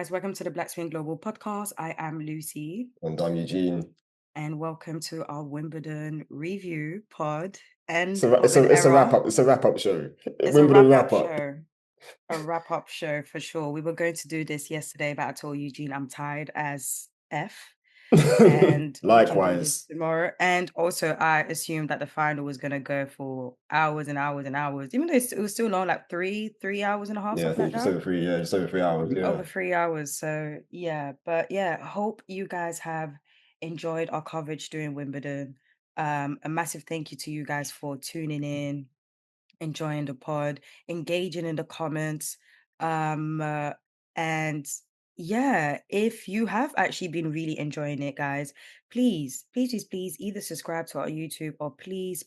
guys. Welcome to the Black Swing Global podcast. I am Lucy, And I'm Eugene. and welcome to our Wimbledon review pod. It's End a of an wrap era. up. It's a wrap up show. It's a Wimbledon wrap up wrap up. show. A wrap up show for sure. We were going to do this yesterday, but I told Eugene I'm tired as F. And we can do this Likewise. tomorrow. And also, I assumed that the final was going to go for hours and hours and hours, even though it was still long, like three hours and a half, Yeah, I something think like that. just over 3 hours. Yeah. Over 3 hours. So yeah, but yeah, hope you guys have enjoyed our coverage during Wimbledon. A massive thank you to you guys for tuning in, enjoying the pod, engaging in the comments. Um, uh, and yeah, if you have actually been really enjoying it, guys, please, either subscribe to our YouTube or please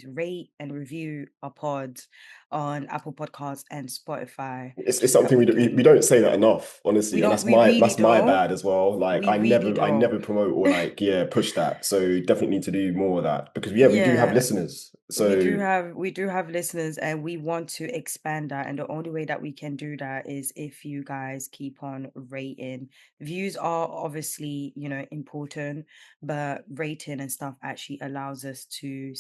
rate and review our pods on Apple Podcasts and Spotify. It's That something we we can don't say that enough, we honestly, and don't we really that's my don't. bad as well. Like We really I don't. never promote or push that. So definitely need to do more of that because we do have Yeah. listeners. So We do have listeners and we want to expand that. And the only way that we can do that is if you guys keep on rating. Views are obviously, important, but rating and stuff actually allows us to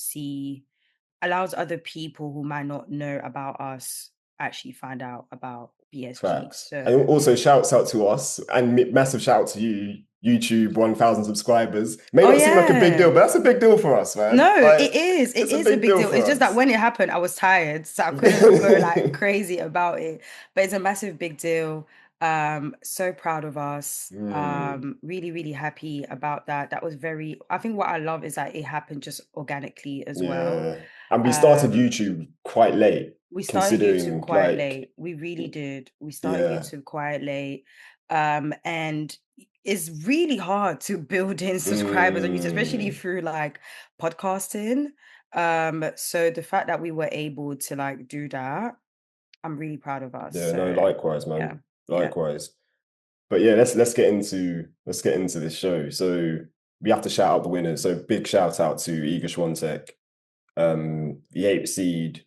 allows other people who might not know about us actually find out about BSG. facts. So And also shouts out to us and massive shout out to you, YouTube, 1,000 subscribers. May oh not seem like a big deal, yeah. but that's a big deal for us, man. No, it Like is. It it's a is a big big deal deal. for It's just that us. when it happened, I was tired, so I couldn't go like crazy about it. But it's a massive big deal. So proud of us. Mm, Really happy about that. That was very, I think what I love is that it happened just organically as well. yeah. And we started Um, YouTube quite late, we started YouTube considering quite like, late. We really did. We started yeah. YouTube quite late. And it's really hard to build in subscribers on YouTube, especially Mm, through like podcasting. So the fact that we were able to like do that, I'm really proud of us. yeah, no, So likewise, yeah, man. yeah. Likewise. But yeah, let's get into this show. So we have to shout out the winners. So big shout out to Iga Swiatek, the eighth seed,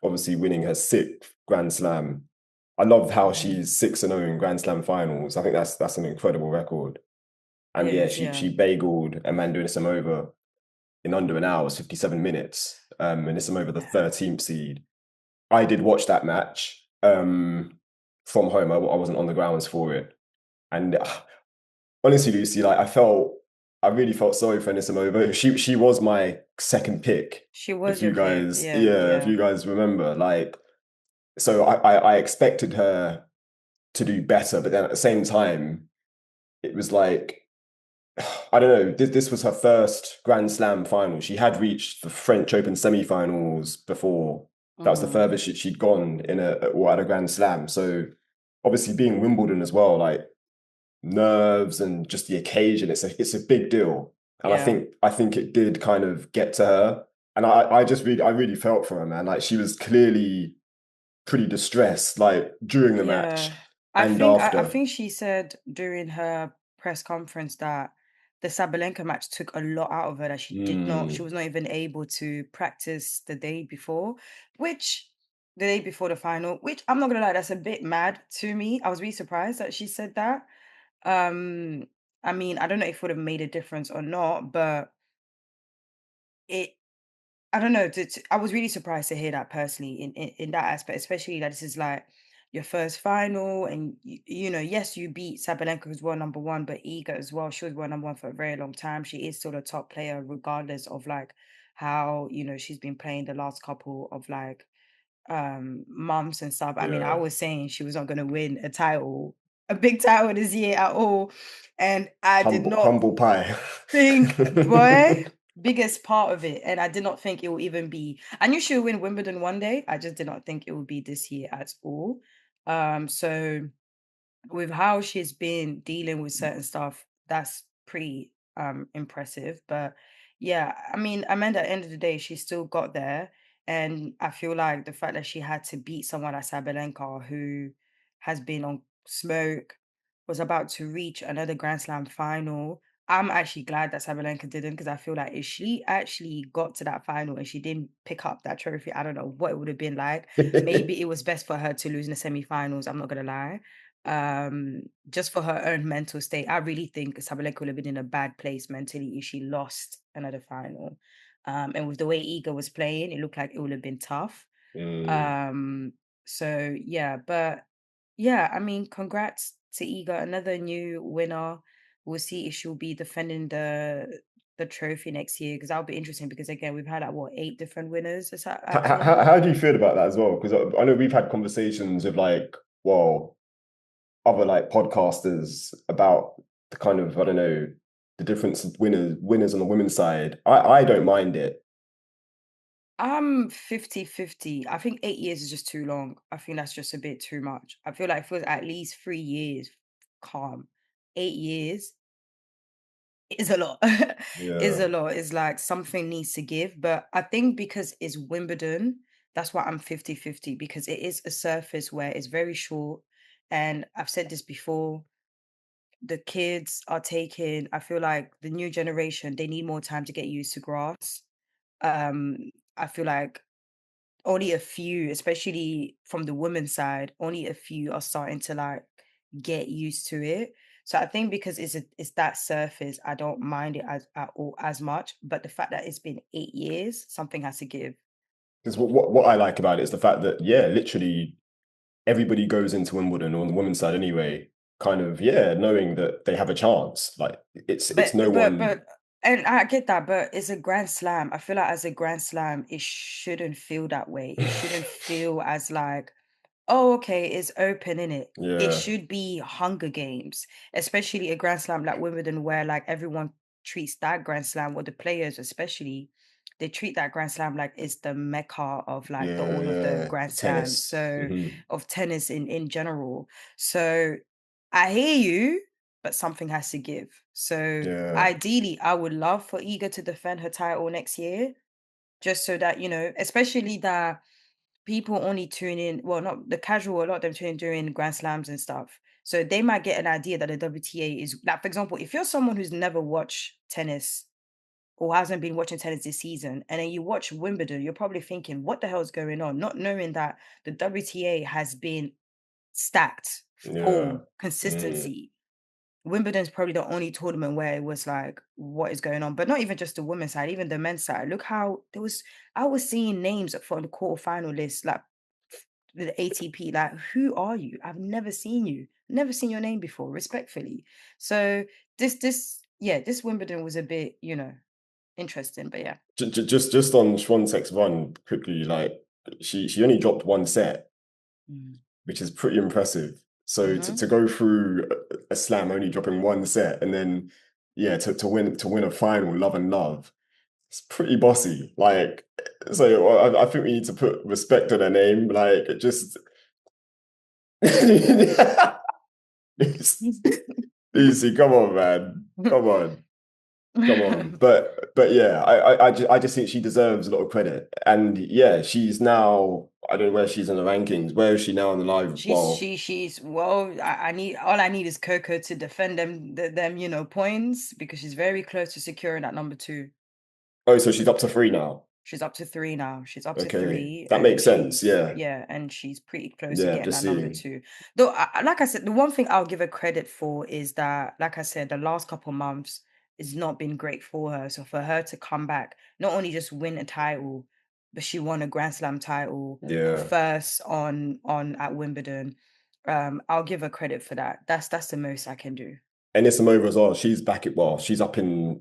obviously winning her sixth Grand Slam. I love how Mm. she's 6-0 in Grand Slam finals. I think that's an incredible record. And It yeah, is, yeah. she bageled Amanda Anisimova in under an hour, 57 minutes. Anisimova, the 13th seed. I did watch that match from home. I wasn't on the grounds for it. And honestly, Lucy, like I really felt sorry for Anisimova. She was my second pick. She was your pick. Yeah, Yeah, if yeah. you guys remember, like, so I expected her to do better, but then at the same time, it was like, I don't know, this was her first Grand Slam final. She had reached the French Open semi-finals before. That was the Mm-hmm. furthest she'd gone at a Grand Slam. So obviously being Wimbledon as well, like nerves and just the occasion, it's a big deal. And Yeah. I think it did kind of get to her. And I really felt for her, man. Like she was clearly pretty distressed, like during the Yeah. match I and think I after. think she said during her press conference that the Sabalenka match took a lot out of her that she Mm. was not even able to practice the day before the final, which I'm not gonna lie, that's a bit mad to me. I was really surprised that she said that. Um, I mean, I don't know if it would have made a difference or not, but it I don't know. I was really surprised to hear that personally in that aspect, especially that this is like your first final, and yes, you beat Sabalenka, who's world number one, but Iga as well. She was world number one for a very long time. She is still a top player, regardless of like how she's been playing the last couple of like months and stuff. I mean, I Yeah. was saying she was not going to win a big title this year at all, and I did not Humble pie. think, boy, biggest part of it. And I did not think it will even be. I knew she would win Wimbledon one day. I just did not think it would be this year at all. So with how she's been dealing with certain stuff, that's pretty impressive. But yeah, I mean, Amanda, at the end of the day, she still got there. And I feel like the fact that she had to beat someone like Sabalenka, who has been on smoke, was about to reach another Grand Slam final. I'm actually glad that Sabalenka didn't, because I feel like if she actually got to that final and she didn't pick up that trophy, I don't know what it would have been like. Maybe it was best for her to lose in the semi-finals. I'm not gonna lie. just for her own mental state. I really think Sabalenka would have been in a bad place mentally if she lost another final. And with the way Iga was playing, it looked like it would have been tough. Mm. Um, so yeah, but yeah, I mean, congrats to Iga, another new winner. We'll see if she'll be defending the trophy next year, because that'll be interesting, because again, we've had like what, 8 different winners at How do Wimbledon. you feel about that as well? Because I know we've had conversations with like, well, other like podcasters about the kind of, I don't know, the difference of winners on the women's side. I don't mind it. I'm 50-50. I think 8 years is just too long. I think that's just a bit too much. I feel like if it was at least 3 years, calm. 8 years is a lot. Is Yeah. a lot. It's like something needs to give. But I think because it's Wimbledon, that's why I'm 50-50, because it is a surface where it's very short. And I've said this before, the kids are taking, I feel like the new generation, they need more time to get used to grass. Um, I feel like only a few, especially from the women's side, only a few are starting to like get used to it. So I think because it's that surface, I don't mind it as at all as much. But the fact that it's been 8 years, something has to give. Because what I like about it is the fact that, yeah, literally everybody goes into Wimbledon on the women's side anyway, kind of, yeah, knowing that they have a chance. Like it's But no but one. but and I get that, but it's a grand slam. I feel like as a grand slam, it shouldn't feel that way. It shouldn't feel as like, oh, okay, it's open, in it. It Yeah, should be Hunger Games, especially a Grand Slam like Wimbledon, where like everyone treats that Grand Slam, or the players especially, they treat that Grand Slam like it's the mecca of like the yeah, all of the yeah. Grand Slams. Tennis. So Hmm. of tennis in general. So I hear you, but something has to give. So Yeah. ideally, I would love for Iga to defend her title next year, just so that, especially that people only tune in, well, not the casual, a lot of them tune in during Grand Slams and stuff. So they might get an idea that the WTA is like, for example, if you're someone who's never watched tennis or hasn't been watching tennis this season, and then you watch Wimbledon, you're probably thinking, what the hell is going on? Not knowing that the WTA has been stacked, Yeah. form, Mm. consistency. Wimbledon's probably the only tournament where it was like, what is going on? But not even just the women's side, even the men's side. Look how I was seeing names from the quarterfinal list, like the ATP. Like, who are you? I've never seen you, never seen your name before, respectfully. So this Wimbledon was a bit, interesting, but yeah. Just on Swiatek's run quickly, like she only dropped one set, Mm. which is pretty impressive. So Mm-hmm. to go through a slam only dropping one set and then yeah to win a final love and love, it's pretty bossy. Like so I think we need to put respect on her name. Like it just Lucy, come on, man. Come on. Come on, but yeah, I just think she deserves a lot of credit, and yeah, she's now I don't know where she's in the rankings. Where is she now in the live? Well, she's well. I need all I need is Coco to defend them points, because she's very close to securing that number two. oh, so she's up to 3 now. She's up to 3 now. She's up to Okay, 3, that and makes sense. she's Yeah, yeah, and she's pretty close to yeah, getting just that number seeing. 2. Though, like I said, the one thing I'll give her credit for is that, like I said, the last couple months has not been great for her. So for her to come back, not only just win a title, but she won a Grand Slam title, her Yeah, first on at Wimbledon. I'll give her credit for that. That's the most I can do. Anisimova as well. She's back at well, she's up in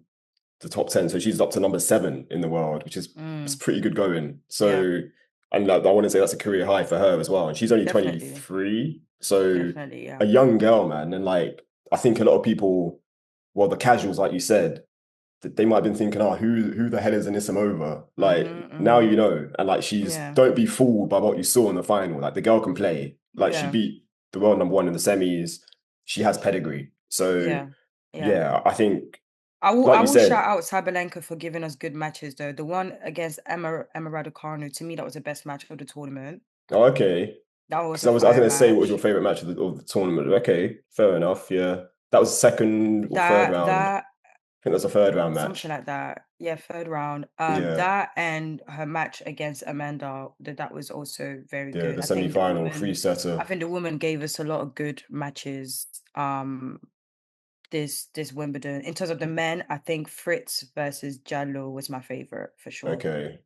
the top 10, so she's up to number 7 in the world, which is it's Mm, pretty good going. yeah, So, and I want to say that's a career high for her as well. And she's only definitely, 23, so definitely, yeah. a young girl, man. And like, I think a lot of people, well, the casuals, like you said, they might have been thinking, oh, who the hell is Anisimova? Like Mhm, now you mhm. know, and like she's Yeah, don't be fooled by what you saw in the final. Like the girl can play. Like she yeah. beat the world number one in the semis. She has pedigree. So Yeah, yeah. yeah, I think, I like you will shout said, out Sabalenka for giving us good matches though. The one against Emma Raducanu, to me, that was the best match of the tournament. oh, okay, That was because a I was fire going to say what was your match. favorite match of the tournament. Okay, fair enough. Yeah, that was second or third That round. that think that's a third round something match. like that. Yeah, third round. Yeah, That and her match against Amanda, that was also very yeah, good. the semi-final three-setter. I think the woman gave us a lot of good matches. This Wimbledon. In terms of the men, I think Fritz versus Diallo was my favorite for sure. Okay,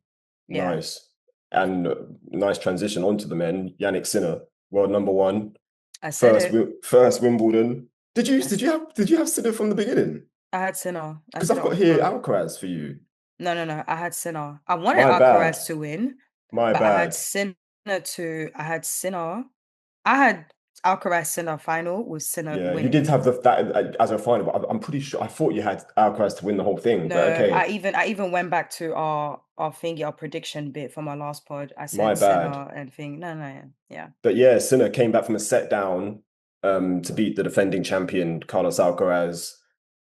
Yeah, nice. And nice transition onto the men. Jannik Sinner, world number one, I said it. first Wimbledon. Did you I, did s- you have did you have Sinner from the beginning? I had Sinner. I Because said I've it got on here pod. Alcaraz for you. No, no, no. I had Sinner. I wanted My bad. Alcaraz to win, My but I had bad. Sinner to. I had Sinner. I had Alcaraz Sinner final with Sinner Yeah, you did winning. have that as a final, but I'm pretty sure I thought you had Alcaraz to win the whole thing. But No, okay, I even went back to our thingy, our prediction bit from our last pod. I my said bad. Sinner and thing. No, no, yeah, yeah. But yeah, Sinner came back from a set down to beat the defending champion Carlos Alcaraz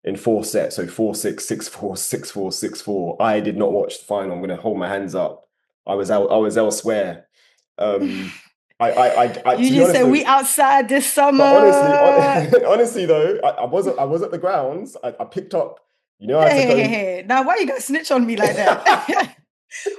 in 4 sets. So 4-6, 6-4, 6-4, 6-4. I did not watch the final. I'm gonna hold my hands up. I was elsewhere. Um to be Eugene honest said though, we outside this but honestly, summer. honestly though, I was at the grounds. I picked up, I had to Hey, hey, hey, go. hey. Now why you gonna snitch on me like that?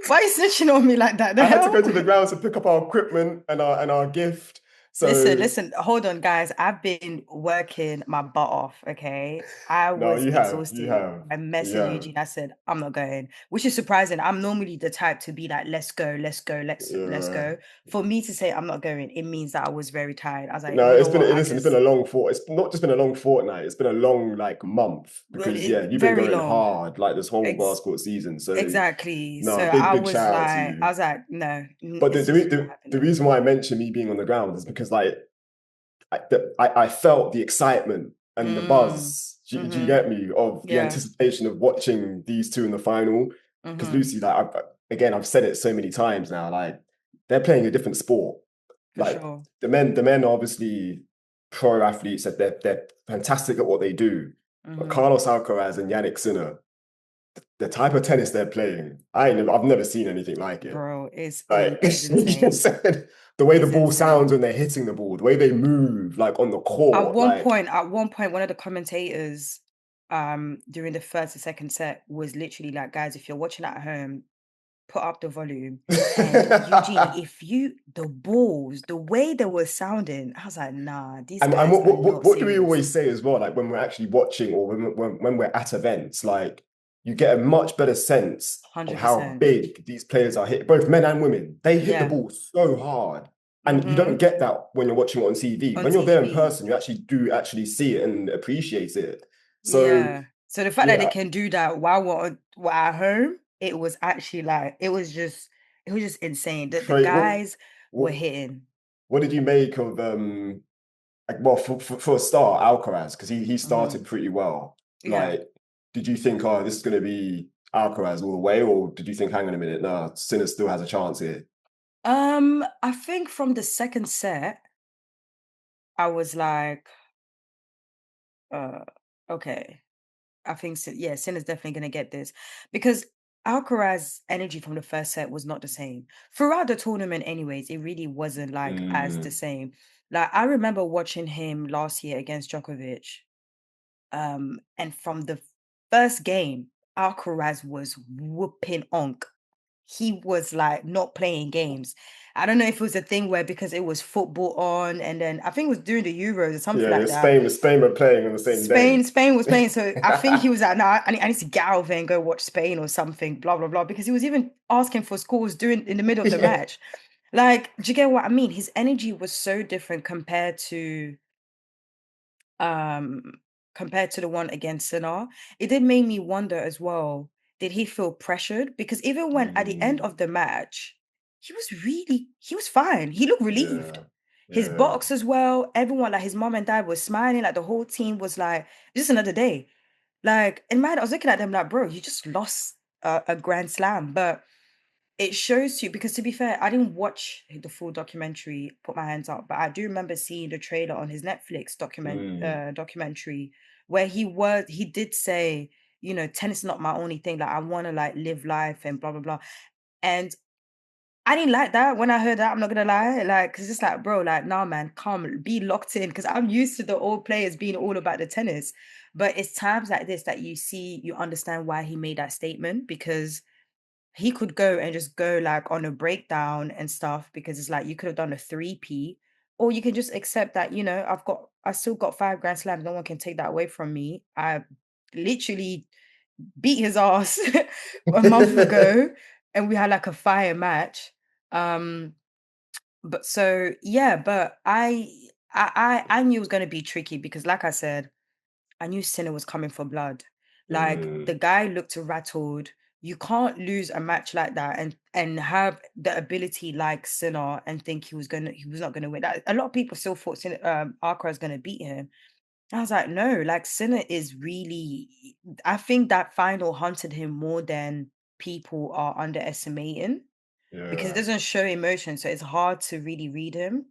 Why you snitching on me like that? The I had to hell? go to the grounds to pick up our equipment and our gift. Listen, So listen, hold on, guys. I've been working my butt off, okay? I no, was you exhausted. have, I you messaged have. Eugene. I said, I'm not going, which is surprising. I'm normally the type to be like, let's go, let's go, let's Yeah. go. For me to say I'm not going, it means that I was very tired. I was like, No, you know it's been what? listen, it's been a long It's not just been a long fortnight. It's been a long like month because yeah, you've been Very going long. hard like this whole Ex basketball season. So exactly. So no, big shout out to I you. was like, no, But it's just not the happening. reason why I mentioned me being on the ground is because like I felt the excitement and the Mm. buzz. Do you Mm-hmm. get me of the Yeah. anticipation of watching these two in the final? Because Mm-hmm. Lucy, like again, I've said it so many times now. Like they're playing a different sport. For Like sure. the men are obviously pro athletes. That they're fantastic at what they do. But Mm-hmm. Carlos Alcaraz and Jannik Sinner, the type of tennis they're playing, I've never seen anything like it. Bro, Like it's you just insane. said, the way the It's ball sounds insane. when they're hitting the ball, the way they move, like on the court, like At one point, one of the commentators during the first and second set was literally like, guys, if you're watching at home, put up the volume. And Eugene, if you the balls, the way they were sounding, I was like, nah, these and guys are not what do we serious. always say as well? Like when we're actually watching or when we're at events, like you get a much better sense of how 100%. big these players are hit, both men and women. They hit the Yeah. ball so hard. And you don't Mm-hmm. get that when you're watching it on TV. On When you're there in TV. person, you actually do actually see it and appreciate it. So Yeah. So the fact that they yeah, can do that while we're at home, it was actually like it was just insane. The Trey, guys were what hitting. what did you make of like well for a start, Alcaraz, because he Mhm. started pretty well. Yeah. Like, did you think, oh, this is gonna be Alcaraz all the way, or did you think, hang on a minute, no, Sinner still has a chance here? I think from the second set, I was like, uh, okay. I think yeah, Sinner's definitely gonna get this because Alcaraz's energy from the first set was not the same. Throughout the tournament, anyways, it really wasn't like as the Mm, same. Like I remember watching him last year against Djokovic. And from the first game, Alcaraz was whooping onk. He was like not playing games. I don't know if it was a thing where because it was football on, and then I think it was during the Euros or something yeah, like that. Spain were playing on the same day. Spain was playing. So I think he was like, no, I need to get out of there and go watch Spain or something, blah, blah, blah. Because he was even asking for scores during in the middle of the Yeah. match. Like, do you get what I mean? His energy was so different um compared to the one against Sinner. It did make me wonder as well, did he feel pressured? Because even when at the end Mm, of the match, he was fine. He looked relieved. yeah, His yeah. box as well, everyone, like his mom and dad was smiling, like the whole team was like, just another day. Like in my head, I was looking at them like, bro, you just lost a grand slam. But it shows you because to be fair, I didn't watch the full documentary, put my hands up, but I do remember seeing the trailer on his Netflix Mm, documentary where he did say, tennis is not my only thing. Like I want to like live life and blah blah blah. And I didn't like that when I heard that. I'm not gonna lie, like, cause it's like, bro, like, nah, man, come, be locked in. Cause I'm used to the old players being all about the tennis, but it's times like this that you understand why he made that statement because he could go and just go like on a breakdown and stuff because it's like you could have done a 3P, or you can just accept that, I still got 5 Grand Slams. No one can take that away from me. I literally beat his ass a month ago and we had like a fire match. Um, but so yeah, but I knew it was gonna be tricky because like I said, I knew Sinner was coming for blood. Like Mm, the guy looked rattled. You can't lose a match like that and have the ability like Sinner and think he was not gonna win. That a lot of people still thought Sinner, Alcaraz was gonna beat him. I was like, no, like Sinner is really. I think that final hunted him more than people are underestimating because it yeah. doesn't show emotion, so it's hard to really read him,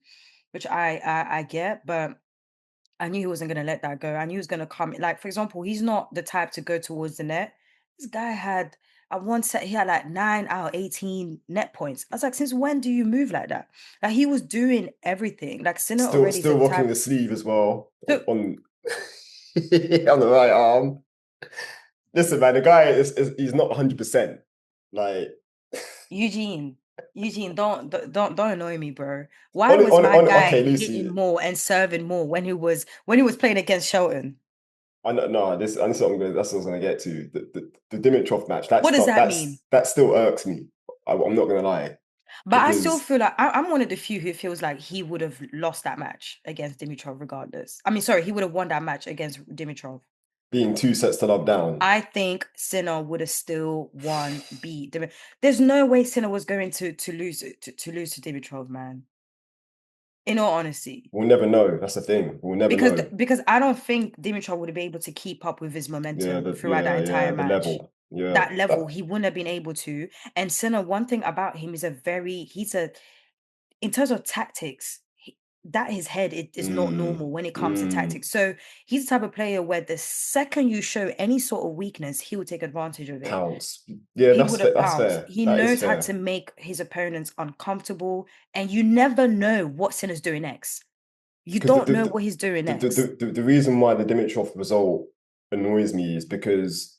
which I get, but I knew he wasn't gonna let that go. I knew he was gonna come. Like, for example, he's not the type to go towards the net. This guy had at one set, he had like 9 out of 18 net points. I was like, since when do you move like that? Like he was doing everything. Like Sinner already is Still a rocking type. the sleeve as well So on on the right arm. Listen, man, the guy is he's not 100%. Like Eugene, Eugene, don't annoy me, bro. Why was my on guy okay, hitting Lucy. more and serving more when he was playing against Shelton? I know, no, this is what that's what I was gonna get to. The Dimitrov match, What does that mean? that still irks me. I'm not gonna lie. But I still Because feel like I'm one of the few who feels like he would have lost that match against Dimitrov regardless. I mean, sorry, he would have won that match against Dimitrov. being 2 sets to love down, I think Sinner would have still won, beat Dimitrov. There's no way Sinner was going to lose to lose to Dimitrov, man. In all honesty, we'll never know. That's the thing. We'll never know. because I don't think Dimitrov would have been able to keep up with his momentum throughout that entire The match. level. Yeah. That level, he wouldn't have been able to. And Sinner, one thing about him is he's a in terms of tactics, that his head is not Mm, normal when it comes to mm, tactics. So he's the type of player where the second you show any sort of weakness, he will take advantage of it. pounds. Yeah, He would have That's pounced. fair. He That is knows how to fair. make his opponents uncomfortable, and you never know what Sinner's doing next. You Because don't know what he's doing next. the reason why the Dimitrov result annoys me is because,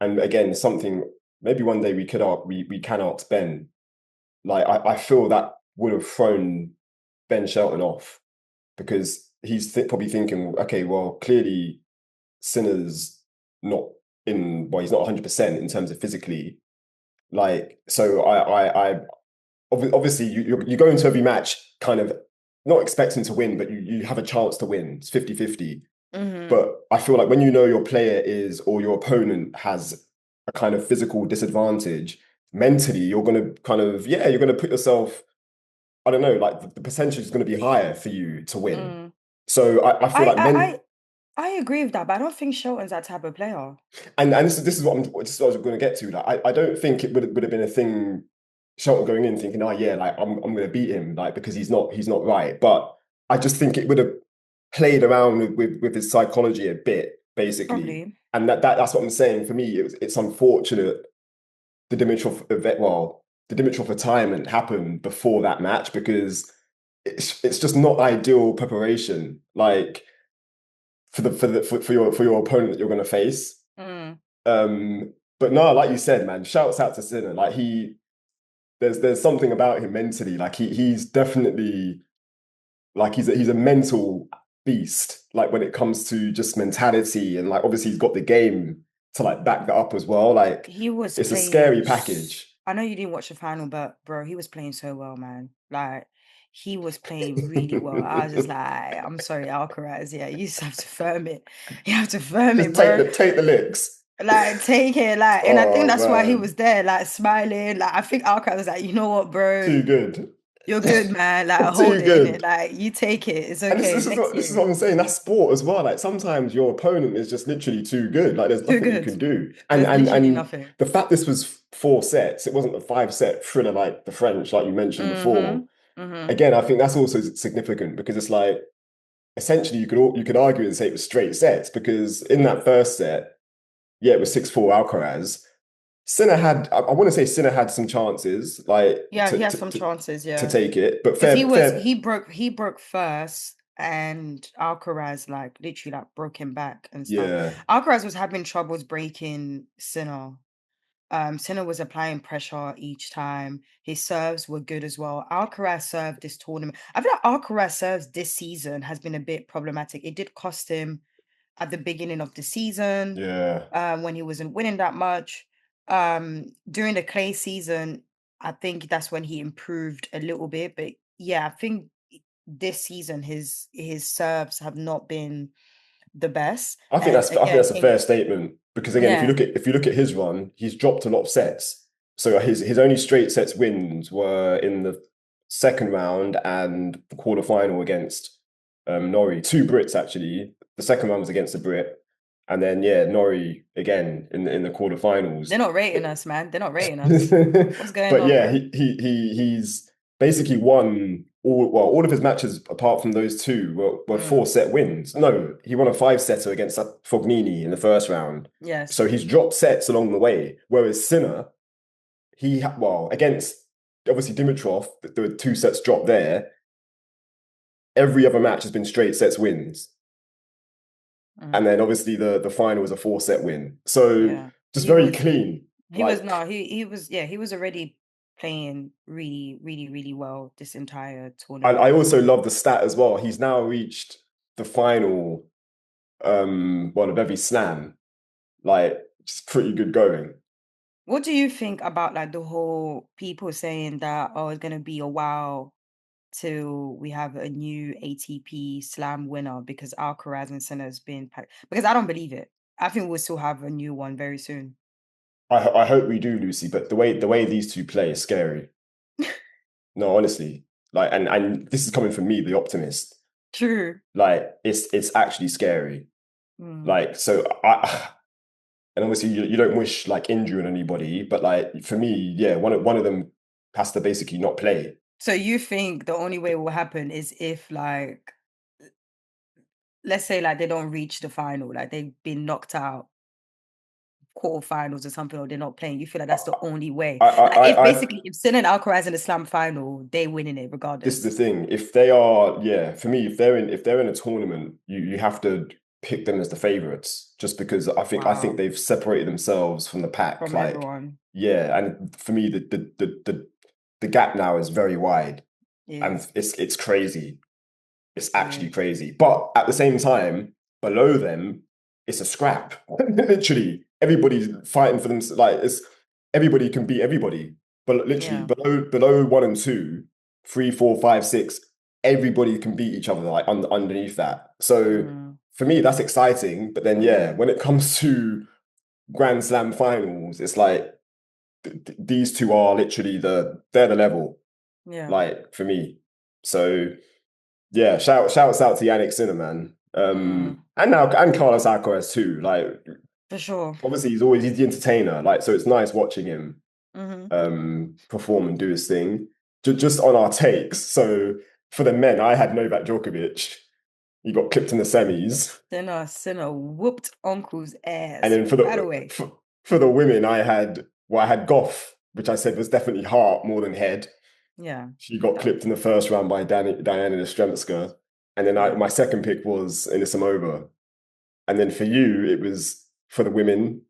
and again, something maybe one day we can ask Ben. Like I feel that would have thrown Ben Shelton off because he's probably thinking, okay, well, clearly Sinner's not well, he's not 100% in terms of physically. Like, so obviously you go into every match kind of not expecting to win, but you have a chance to win. It's 50-50. Hmm. But I feel like when you know your player is or your opponent has a kind of physical disadvantage, mentally, you're gonna kind of, yeah, you're gonna put yourself, I don't know, like the percentage is gonna be higher for you to win. Mm. So I feel I, like I I I agree with that, but I don't think Shelton's that type of player. and this is what this is what I was going to get to. Like, I don't think it would have been a thing. Shelton going in thinking, oh yeah, like I'm going to beat him, like because he's not right. But I just think it would have played around with his psychology a bit, basically. Probably. And that's what I'm saying. For me, it's unfortunate the Dimitrov event, well, the Dimitrov retirement happened before that match because it's just not ideal preparation. Like for your opponent that you're going to face. Mm. But no, like you said, man, shouts out to Sinner. Like there's something about him mentally. Like he's definitely like he's a mental beast. Like when it comes to just mentality and like obviously he's got the game to like back that up as well. Like He was it's a scary playing. package. I know you didn't watch the final, but bro, he was playing so well, man. Like he was playing really well. I was just like, I'm sorry, Alcaraz. Yeah, you just have to firm it. You have to firm it, Just bro. take the licks. Like take it, like, and I think Oh that's why he man, was there, like smiling. Like I think Alcaraz was like, you know what, bro, too good. you're good, man. Like hold Too it in it. good. Like you take it. It's And okay. Next this is year, what I'm saying. That's sport as well. Like sometimes your opponent is just literally too good. Like there's too nothing you good. can do. There's literally And nothing. the fact this was 4 sets, it wasn't a 5 set thriller like the French, like you mentioned before. Mm-hmm. Mm-hmm. Again, I think that's also significant because it's like essentially you could argue and say it was straight sets because in that first set, yeah, it was 6-4 Alcaraz. Sinner had, I want to say Sinner had some chances, like Yeah, he has some chances, to yeah. take it, but Because fair. he broke first and Alcaraz like literally like broke him back and stuff. Yeah, Alcaraz was having troubles breaking Sinner. Sinner was applying pressure each time. His serves were good as well. Alcaraz served this tournament. I feel like Alcaraz serves this season has been a bit problematic. It did cost him at the beginning of the season, yeah. when he wasn't winning that much. During the clay season, I think that's when he improved a little bit. But yeah, I think this season his serves have not been the best. And I think again, that's a fair statement because again, yeah, if you look at his run, he's dropped a lot of sets. So his only straight sets wins were in the second round and the quarterfinal against Norrie. Two Brits actually. The second round was against a Brit, and then yeah, Norrie again in the quarterfinals. they're not rating us, man. They're not rating us. What's going But on, yeah, bro? he's basically won all of his matches apart from those two were Mm, 4-set wins. No, he won a 5-setter against Fognini in the first round. yes. So he's dropped sets along the way. Whereas Sinner, well, against obviously Dimitrov, there were 2 sets dropped there. Every other match has been straight sets wins. And Mm, then obviously the final was a 4-set win. So yeah. just He very was clean. he was Like no, he was yeah, he was already playing really, really, really well this entire I tournament. also love the stat as well. He's now reached the final one of every slam. Like, just pretty good going. What do you think about like the whole people saying that, oh, it's gonna be a while till we have a new ATP slam winner because Alcaraz and Senna has been because I don't believe it. I think we'll still have a new one very soon. I hope we do, Lucy, but the way these two play is scary. No, honestly. Like and this is coming from me, the optimist. True. Like it's actually scary. Mm. Like so I and obviously you don't wish like injury on anybody, but like for me, yeah, one of them has to basically not play. So you think the only way it will happen is if like let's say like they don't reach the final, like they've been knocked out quarterfinals or something, or they're not playing. You feel like that's the only way. Like if I basically if Sin and Alcaraz in the slam final, they winning it this is the regardless. thing. If they are, yeah, for me, if they're in a tournament, you have to pick them as the favorites, just because I think Wow. they've separated themselves from the pack. From Like, everyone. yeah, and for me, the gap now is very wide, and Is it's crazy. It's actually is. crazy. But at the same time, below them, it's a scrap. Literally, everybody's fighting for them. Like it's everybody can beat everybody. But literally, Yeah. below 1 and 2, 3, 4, 5, 6, everybody can beat each other like underneath that. So Mm. for me, that's exciting. But then yeah, Mm-hmm. when it comes to Grand Slam finals, it's like these two are literally they're the level, Yeah. like for me. So yeah, shouts out to Jannik Sinner, man. Mm. And Carlos Alcaraz too. Like For sure. obviously he's the entertainer. Like so it's nice watching him Mm-hmm. perform and do his thing. Just on our takes. So for the men, I had Novak Djokovic. He got clipped in the semis. Sinner whooped Uncle's And ass then right away. for the women, I had Goff, which I said was definitely heart more than head. Yeah. She got Yeah. clipped in the first round by Diana Yastremska. And then Yeah. my second pick was Anisimova. And then for you, it was for the women,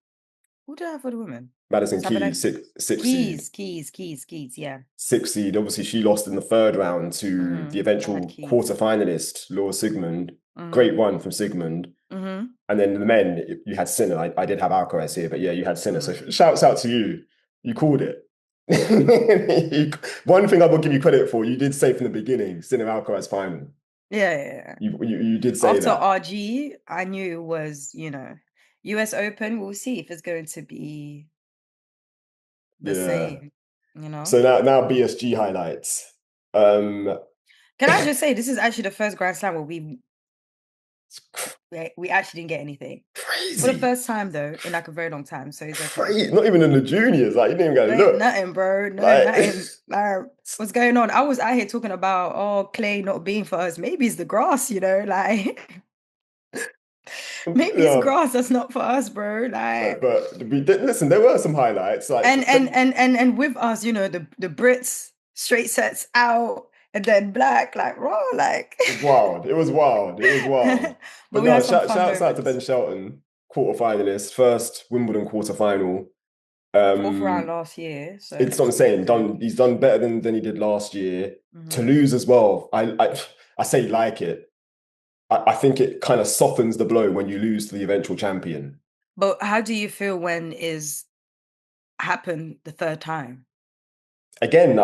Who do I have for the women? Madison Keys, Sabalenka. six seed. Keys. Yeah. Six seed. Obviously, she lost in the third round to the Mm-hmm. I had eventual Keys. quarterfinalist, Laura Sigmund. Mm-hmm. Great run from Sigmund. Mm-hmm. And then the men, you had Sinner. I did have Alcaraz here, but yeah, you had Sinner. So Mm. shouts out to you. You called it. One thing I will give you credit for, you did say from the beginning, Sinner Alcaraz final. Yeah. You did say After that. RG, I knew it was, US Open. We'll see if it's going to be the Yeah. same, So now BSG highlights. Um, Can I just say this is actually the first Grand Slam where we actually didn't get anything. For the crazy. first time though, in like a very long time, so it's okay. Crazy. Not even in the juniors. Like you didn't even go No, ain't look. nothing, bro. No, Like nothing. What's going on? I was out here talking about clay not being for us. Maybe it's the grass, like Maybe it's Yeah, grass that's not for us, bro. Like, but we did, listen, there were some highlights. Like and with us, the Brits straight sets out and then black, like raw, like. it was wild. It was wild. It was wild. But But we no, had some fun shouts out to moments. Ben Shelton, quarterfinalist, first Wimbledon quarterfinal. Fourth round Um, last year, so it's what I'm it's been saying. good. He's done better than he did last year. To Hmm. lose as well, I say like it. I think it kind of softens the blow when you lose to the eventual champion. But how do you feel when is happened the third time? Again,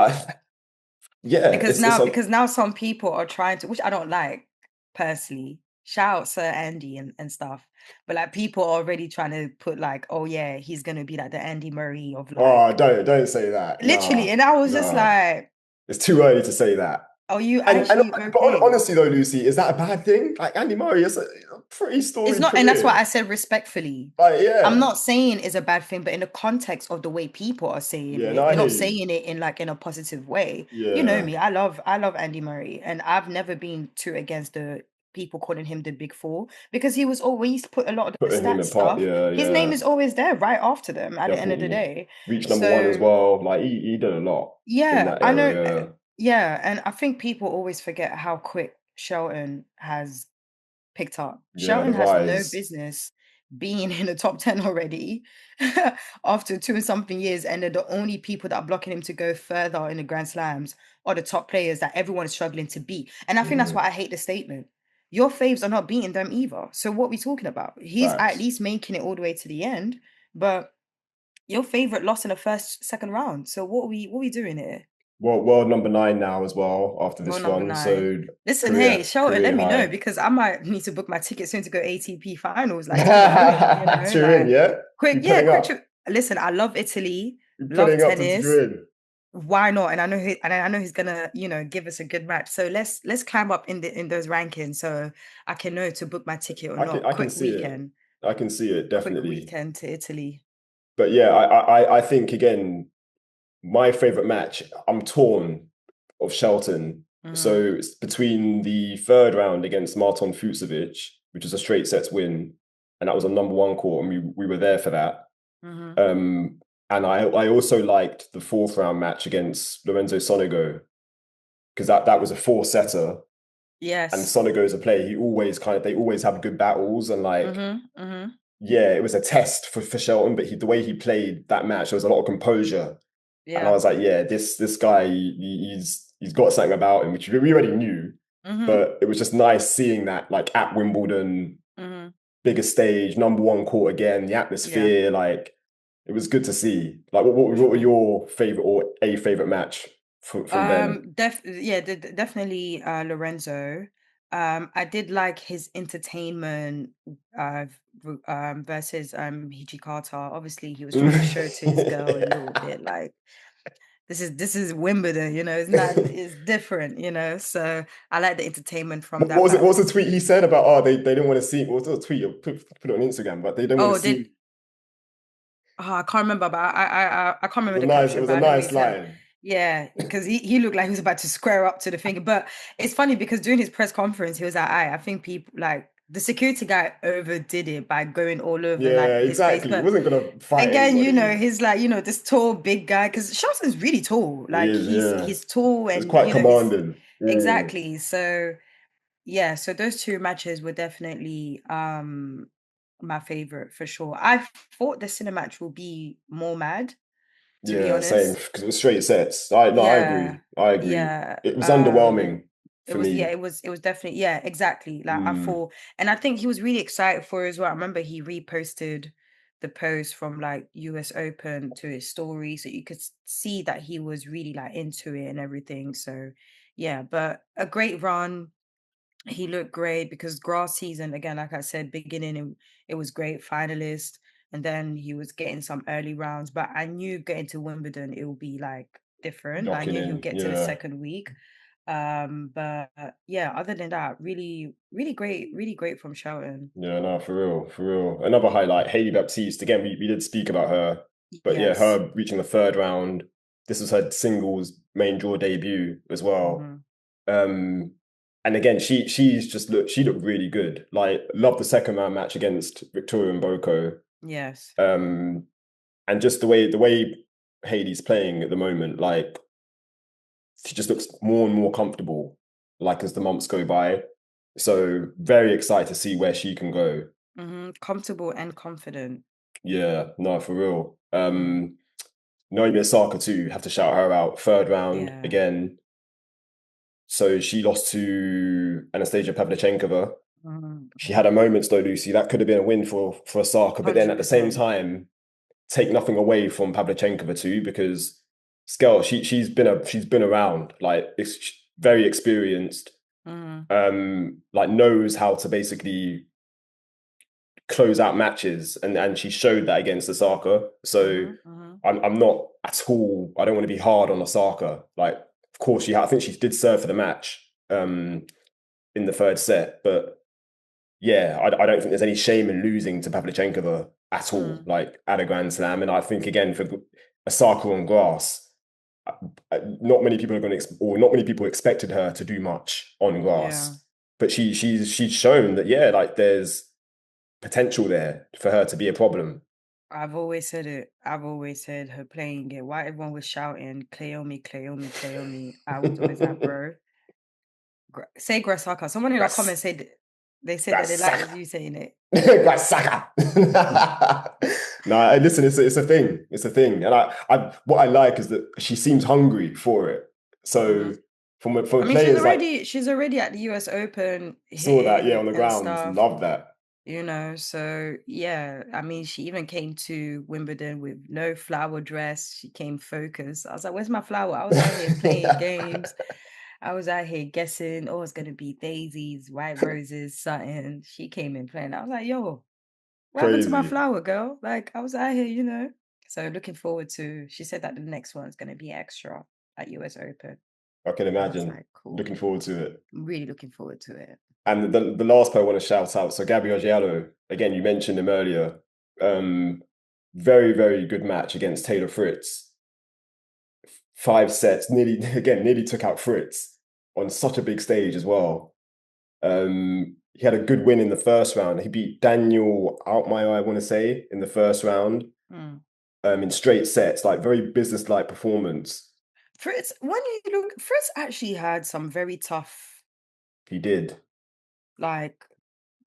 yeah, Because it's now, on. because now some people are trying to, which I don't like personally. Shout out Sir Andy and stuff, but like people are already trying to put like, oh yeah, he's gonna be like the Andy Murray of Oh, like don't say that. literally, Nah, and I was just nah. like, It's too early to say that. are you And actually okay? honestly though, Lucy, is that a bad thing? Like Andy Murray has a pretty It's storied not, and that's why I career. said respectfully. Like, I'm yeah, not saying it's a bad thing, but in the context of the way people are saying yeah. No, it, I hear not you. saying it in like in a positive way. You know Yeah, me, I love Andy Murray, and I've never been too against the people calling him the big four because he was always put a lot of the putting him stats apart. stuff. Yeah, His name yeah, is always there right after them at the end of the definitely. day. Reached number one as So well. Like he did a lot in yeah, that I know. area. Yeah, and I think people always forget how quick Shelton has picked up. Yeah, the Shelton has no rise. business being in the top 10 already after two and something years. And they're the only people that are blocking him to go further in the Grand Slams are the top players that everyone is struggling to beat. And I think that's Mm, why I hate the statement. Your faves are not beating them either. So what are we talking about? He's at facts. least making it all the way to the end, but your favorite lost in the first, second round. So what are we doing here? Well, world number 9 now as well after Well, this number one. nine. So Listen, hey, Shelton, let career me know high. because I might need to book my ticket soon to go ATP finals. Like, you know me, Turin, like yeah. quick, You yeah, pulling quick up. trip. Listen, I love Italy, You love pulling up to tennis. Turin. Why not? And I know he's gonna, give us a good match. So let's climb up in those rankings so I can know to book my ticket or not. I can see it. I can see it Quick definitely. weekend to Italy. But yeah, I think again, my favorite match. I'm torn of Shelton. Hmm. So it's between the third round against Marton Fucsovic, which was a straight sets win, and that was a number one court, and we were there for that. Hmm. Um, and I also liked the fourth round match against Lorenzo Sonego because that was a four setter, and Yes. Sonego's a player. They always have good battles, and like Hmm. Hmm. yeah, it was a test for Shelton, but the way he played that match, there was a lot of composure. And I Yeah. was like, yeah, this guy, he's got something about him, which we already knew. Hmm. But it was just nice seeing that, like at Wimbledon, Hmm. bigger stage, number one court again, the Yeah. atmosphere, like it was good to see. Like, For what were sure. your favorite or a favorite match from them? Definitely Lorenzo. I did like his entertainment versus Hijikata. Obviously, he was trying to show to his girl a little bit like this is Wimbledon, it's different, So I like the entertainment from What that was it? What was battle. the tweet he said about? Oh, they didn't want to see. What was the tweet? Put it on Instagram, but they didn't want Oh, to see. I can't remember, but I can't remember the It caption, was but a I know what he nice said. line. Yeah, because he looked like he was about to square up to the thing. But it's funny because during his press conference, he was like, I think people like the security guy overdid it by going all over like Yeah, his face. exactly. He But wasn't gonna fight again, anybody. he's like, this tall, big guy, because Shelton's really tall. He Like is, yeah. he's tall It's and quite he's commanding. Mm. exactly. So yeah, so those two matches were definitely my favorite for sure. I thought the cinema match will be more mad, to be Yeah, same. honest. Because it was straight sets. I Yeah. agree. I agree. Yeah. It was underwhelming It for was yeah, me. it was definitely yeah, exactly. Like I Mm. thought, and I think he was really excited for it as well. I remember he reposted the post from like US Open to his story, so you could see that he was really like into it and everything. So yeah, but a great run. He looked great because grass season again, like I said, beginning it was great, finalist, and then he was getting some early rounds. But I knew getting to Wimbledon it would be like different. I Locking knew he'll in. get to the Yeah. second week. But yeah, other than that, really, really great from Shelton. Yeah, no, for real, for real. Another highlight, Hailey Baptiste. Again, we did speak about her, but yeah, Yes. her reaching the third round. This was her singles main draw debut as well. Hmm. Um, and again, she looked really good. Like, love the second round match against Victoria Mboko. Yes. And just the way Hailey's playing at the moment, like she just looks more and more comfortable, like as the months go by. So very excited to see where she can go. Comfortable and confident. Yeah, no, for real. Mm. Naomi Osaka too, have to shout her out. Third round Yeah. again. So she lost to Anastasia Pavlyuchenkova. She had her moments though, Lucy. That could have been a win for Osaka. But then at the same 100%. time, take nothing away from Pavlyuchenkova too, because Skell, she's been around, like very experienced, Mm. like knows how to basically close out matches, and she showed that against Osaka. So I'm not at all. I don't want to be hard on Osaka. Like, of course, I think she did serve for the match in the third set, but yeah, I don't think there's any shame in losing to Pavlyuchenkova at all, like at a Grand Slam. And I think again for Osaka on grass, not many people are going to, or not many people expected her to do much on Yeah. grass. But she's shown that, yeah, like there's potential there for her to be a problem. I've always said it. I've always said her playing it. Why everyone was shouting, Cleomi, Cleomi, Cleomi. I was always like, bro, say Grasaka. Someone in our comments Grass, said they said that they like Grasaka, you saying it. Grasaka. No, listen, it's a thing. It's a thing, and what I like is that she seems hungry for it. hmm So I from mean, players like, she's already at the US Open saw that, yeah, hitting on the and ground, stuff. love that. So yeah, I mean, she even came to Wimbledon with no flower dress. She came focused. I was like, where's my flower? I was out here playing games. I was out here guessing, oh, it's gonna be daisies, white roses, something. She came in playing. I was like, yo, what happened to my Crazy. flower, girl? Like, I was out here. So looking forward to, she said that the next one's gonna be extra at US Open. I can I was imagine. like, cool. Looking forward to it. I'm really looking forward to it. And the last player I want to shout out, so Gabriel Diallo, again, you mentioned him earlier. Very, very good match against Taylor Fritz. 5 sets, nearly took out Fritz on such a big stage as well. He had a good win in the first round. He beat Daniel Altmaier, I want to say, in the first round, Mm. in straight sets, like very business-like performance. Fritz, when you look, Fritz actually had some very tough, He did. like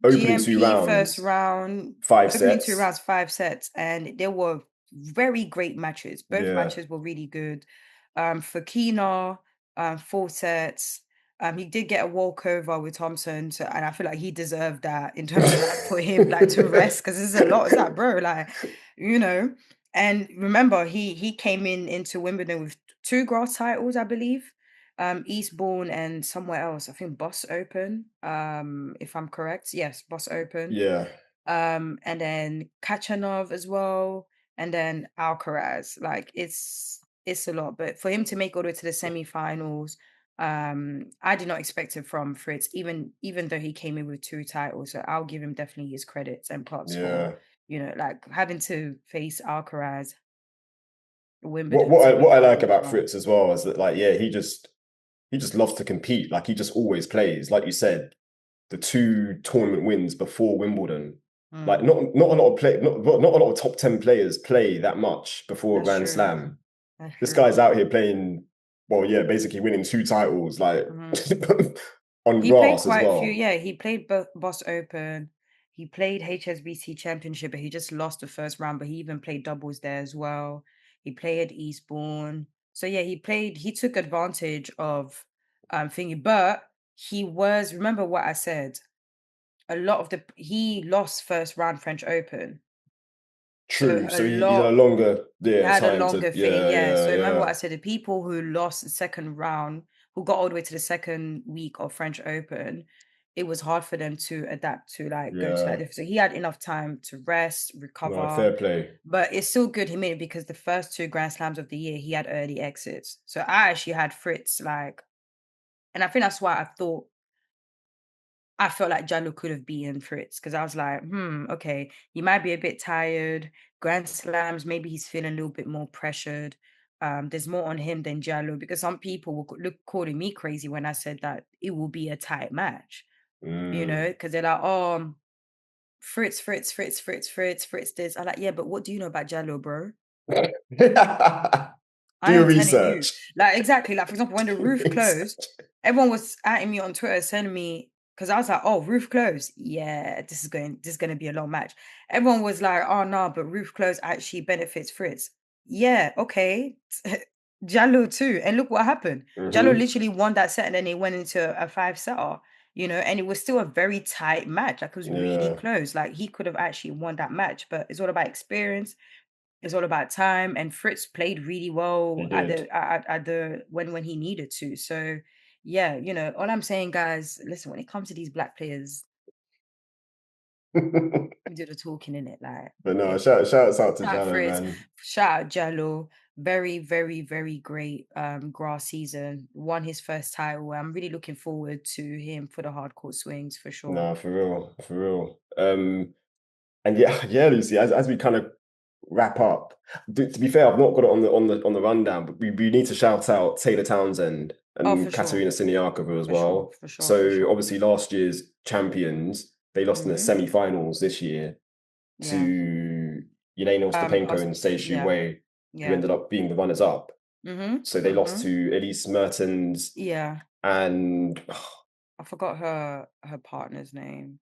Opening two GMP first rounds, round, five opening two sets. rounds, 5 sets, and they were very great matches. Both Yeah, matches were really good. For Kina, 4 sets. He did get a walkover with Thompson, and I feel like he deserved that in terms of like put him like to rest because there's a lot. It's like, bro, like, you know. And remember, he came into Wimbledon with 2 grass titles, I believe. Eastbourne and somewhere else. I think Boss Open. If I'm correct. Yes, Boss Open. yeah, And then Kachanov as well, and then Alcaraz. Like it's a lot, but for him to make all the way to the semi-finals, I did not expect it from Fritz, even though he came in with 2 titles. So I'll give him definitely his credits and props for, yeah. like having to face Alcaraz What Wimbledon what I, what I like semi-finals. about Fritz as well is that, like, yeah, he just loves to compete. Like, he just always plays. Like you said, the 2 tournament wins before Wimbledon. Like, Mm, not a lot of not a lot of top 10 players play that much before a that's Grand true. Slam. That's This true. guy's out here playing, well, yeah, basically winning 2 titles, like Mhm. on He played grass as quite a few. well. Yeah, he played Boss Open. He played HSBC Championship, but he just lost the first round. But he even played doubles there as well. He played Eastbourne. So yeah, he took advantage of thingy. But he was, remember what I said, a lot of he lost first round French Open. So True. a So he's had a lot longer, he yeah, had a time to, longer thing, yeah, yeah. yeah, So remember what yeah, I said, the people who lost the second round, who got all the way to the second week of French Open, it was hard for them to adapt to like go to that yeah. different. So he had enough time to rest, No, recover. fair play. But it's still good he made it because the first 2 Grand Slams of the year, he had early exits. So I actually had Fritz and I think that's why I felt like Jallo could have beaten Fritz because I was like, okay, he might be a bit tired. Grand Slams, maybe he's feeling a little bit more pressured. There's more on him than Diallo, because some people were calling me crazy when I said that it will be a tight match, because they're like, oh, Fritz, Fritz, Fritz, Fritz, Fritz, Fritz this. I'm like, yeah, but what do you know about Diallo, bro? Do I your am telling you, research. like, exactly. Like, for example, when the Do your roof research. closed, everyone was atting me on Twitter, sending me, because I was like, oh, roof closed. Yeah, this is going to be a long match. Everyone was like, oh, no, but roof closed actually benefits Fritz. Yeah, okay. Jallo too. And look what happened. Jallo Mhm. literally won that set and then they went into a five-setter, and it was still a very tight match. Like, it was really Yeah, close. Like, he could have actually won that match, but it's all about experience. It's all about time, and Fritz played really he well at did. the when he needed to. So yeah, all I'm saying, guys, listen, when it comes to these black players, we do the talking in it. Like, But no, yeah, shouts out to shout out Jalo, Fritz, man. shout out Jallo. Very, very, very great grass season. Won his first title. I'm really looking forward to him for the hardcourt swings for sure. No, for real, for real. And yeah, yeah, Lucy, as we kind of wrap up, to be fair, I've not got it on the rundown, but we need to shout out Taylor Townsend Oh, for and sure. Katerina Siniakova as For sure. well. For sure. For So sure. obviously last year's champions, they lost in the Mm-hmm. semi-finals this year Yeah. to Yelena Ostapenko and Sei Shu Yeah. Wei, who Yeah. ended up being the runners-up. Mm-hmm. So they lost Mm-hmm. to Elise Mertens Yeah. and I forgot her partner's name.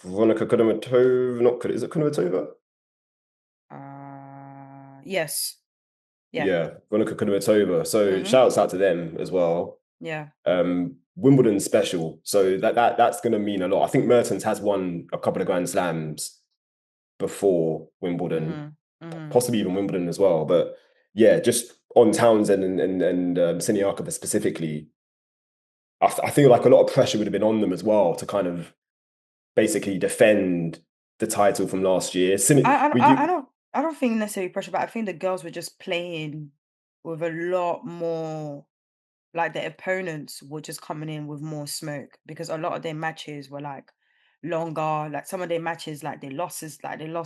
Veronika Kudermetova. Is it Kudermetova? Yes. Yeah. Yeah, Veronika Kudermetova. So Mhm. shouts out to them as well. Yeah. Wimbledon special, so that's going to mean a lot. I think Mertens has won a couple of Grand Slams before Wimbledon, Mhm. Mhm. possibly even Wimbledon as well. But yeah, just on Townsend and Siniakova specifically, I feel like a lot of pressure would have been on them as well to kind of basically defend the title from last year. I We I I do don't I don't think necessarily pressure, but I think the girls were just playing with a lot more. Like, the opponents were just coming in with more smoke, because a lot of their matches were like longer. Like, some of their matches, like they lost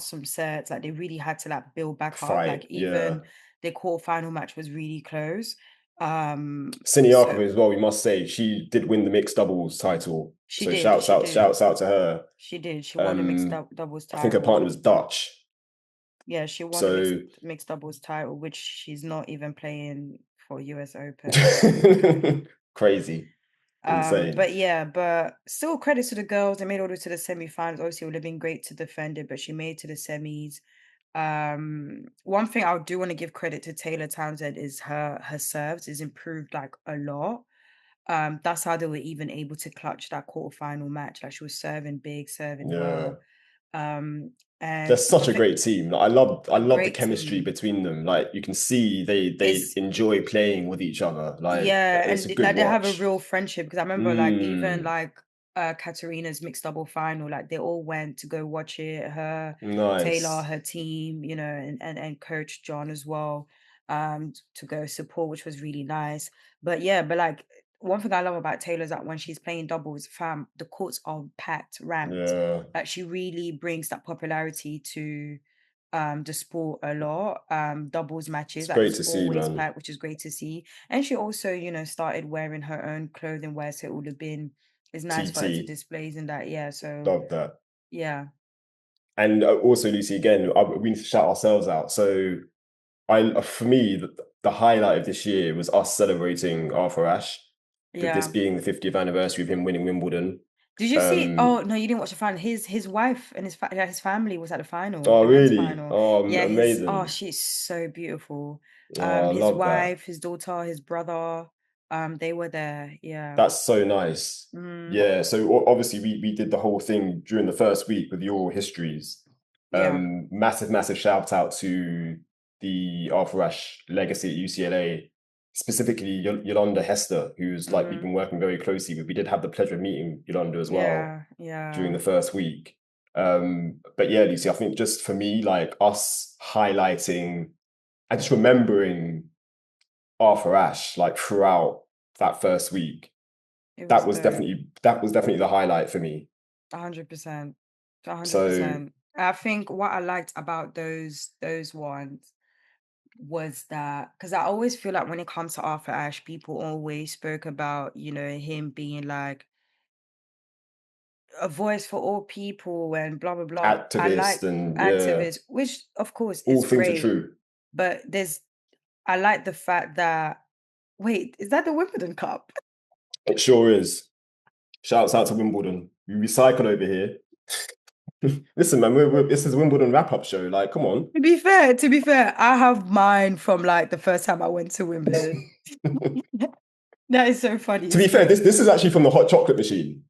some sets. Like, they really had to like build back up. Like, fight, yeah. even their quarterfinal match was really close. So Siniakova as well, we must say, she did win the mixed doubles title. she So did, she did, shouts out to her. she did. She won the Um, doubles I think her partner title. was Dutch. Yeah, she won the So mixed doubles title, which she's not even playing for US Open. crazy, insane. But yeah, but still credit to the girls. They made all the way to the semi-finals. Obviously, it would have been great to defend it, but she made it to the semis. One thing I do want to give credit to Taylor Townsend is her serves is improved like a lot. That's how they were even able to clutch that quarterfinal match. Like, she was serving big, serving Yeah. well. Um, They're and I such a think great team. Like, I a love the great chemistry team. between them. Like you can see they It's enjoy playing with each other. Like Yeah, it's and a good like they have a watch. real friendship, because I remember like even Mm, like Katerina's mixed double final, like they all went to go watch it. Her, Taylor, nice. her team, and Coach John as well, to go support, which was really nice. But yeah, but like one thing I love about Taylor is that when she's playing doubles, fam, the courts are packed, ramped. Yeah. Like, she really brings that popularity to the sport a lot. Doubles matches, It's like, great it's to see, always man. packed, which is great to see. And she also, started wearing her own clothing wear, so it would have been it's nice for her to TT. displays and that. Yeah, so Love that. yeah, And also, Lucy, again, we need to shout ourselves out. So, for me, the highlight of this year was us celebrating Arthur Ashe, with this yeah. being the 50th anniversary of him winning Wimbledon. Did you see? Um, Oh no, you didn't watch the final. His wife and his family was at the final, oh, the men's really? final. Oh, Yeah, amazing. she's so beautiful. Oh, I His love that. wife, his daughter, his brother, they were there. Yeah. That's so nice. Mm, Yeah, so obviously we did the whole thing during the first week with your histories. yeah. Massive shout out to the Arthur Ashe legacy at UCLA, specifically Yolanda Hester, who's like we've Mm, been working very closely with. We did have the pleasure of meeting Yolanda as well yeah. during Yeah. the first week. But yeah, Lucy, I think just for me, like us highlighting and just remembering Arthur Ashe like throughout that first week, It was dope. that was definitely the highlight for me. 100%. a hundred So percent. I think what I liked about those ones, was that because I always feel like when it comes to Arthur Ashe, people always spoke about, him being like a voice for all people and blah blah blah. I Activist like and yeah, activists, which of course all is things are great, true. but I like the fact that wait, is that the Wimbledon Cup? It sure is. Shouts out to Wimbledon. We recycle over here. Listen, man, this is Wimbledon wrap-up show. Like, come on. To be fair, I have mine from like the first time I went to Wimbledon. To That is so funny. be fair, this is actually from the hot chocolate machine.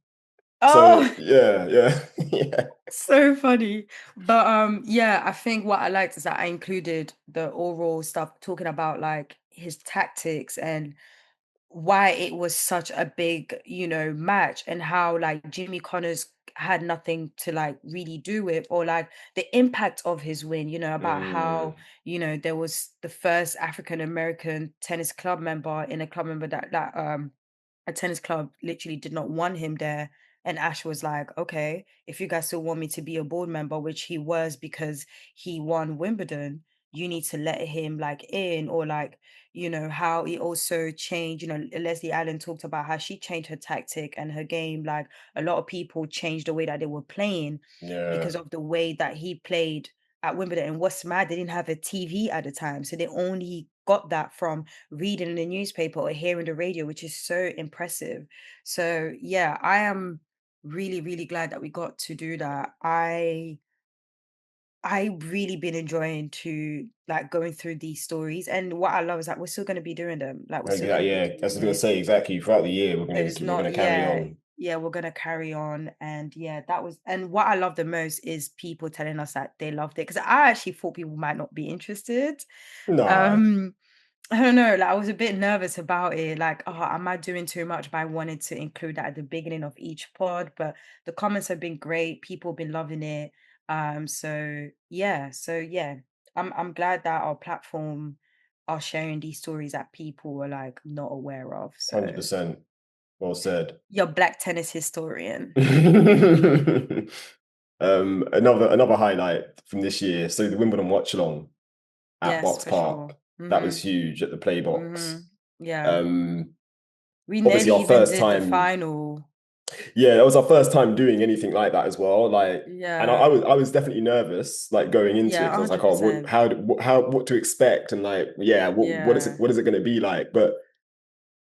So Oh, yeah, yeah, yeah. so funny. But yeah, I think what I liked is that I included the oral stuff talking about like his tactics and why it was such a big, match and how like Jimmy Connors had nothing to like really do with or like the impact of his win, about Mm, how, there was the first African American tennis club member in a club member that a tennis club literally did not want him there. And Ash was like, okay, if you guys still want me to be a board member, which he was because he won Wimbledon, you need to let him like in or like, how he also changed, Leslie Allen talked about how she changed her tactic and her game. Like a lot of people changed the way that they were playing yeah, because of the way that he played at Wimbledon. And what's mad, they didn't have a TV at the time. So they only got that from reading in the newspaper or hearing the radio, which is so impressive. So yeah, I am really, really glad that we got to do that. I really been enjoying to like going through these stories. And what I love is that we're still gonna be doing them. Like we're still gonna be yeah. I was doing gonna it. say exactly. Throughout the year, So it's we're not, gonna carry yeah, on. yeah, we're gonna carry on. And yeah, and what I love the most is people telling us that they loved it. Because I actually thought people might not be interested. Nah, Um, I don't know, like I was a bit nervous about it. Like, oh, am I doing too much? But I wanted to include that at the beginning of each pod. But the comments have been great. People have been loving it. So yeah. I'm glad that our platform are sharing these stories that people are like not aware of. So 100%. Well said. you're black tennis historian. Another highlight from this year. So the Wimbledon Watchalong at Yes, Box for Park. sure. That was Mm-hmm. huge at the Play Box. Mm-hmm. Yeah. Um, We Obviously nearly our even first did the time. final. Yeah, that was our first time doing anything like that as well. Like, and Yeah. I was definitely nervous, like going into it Yeah, because I was like, oh, 100%. what to expect, and like, yeah, Yeah, what is it going to be like? But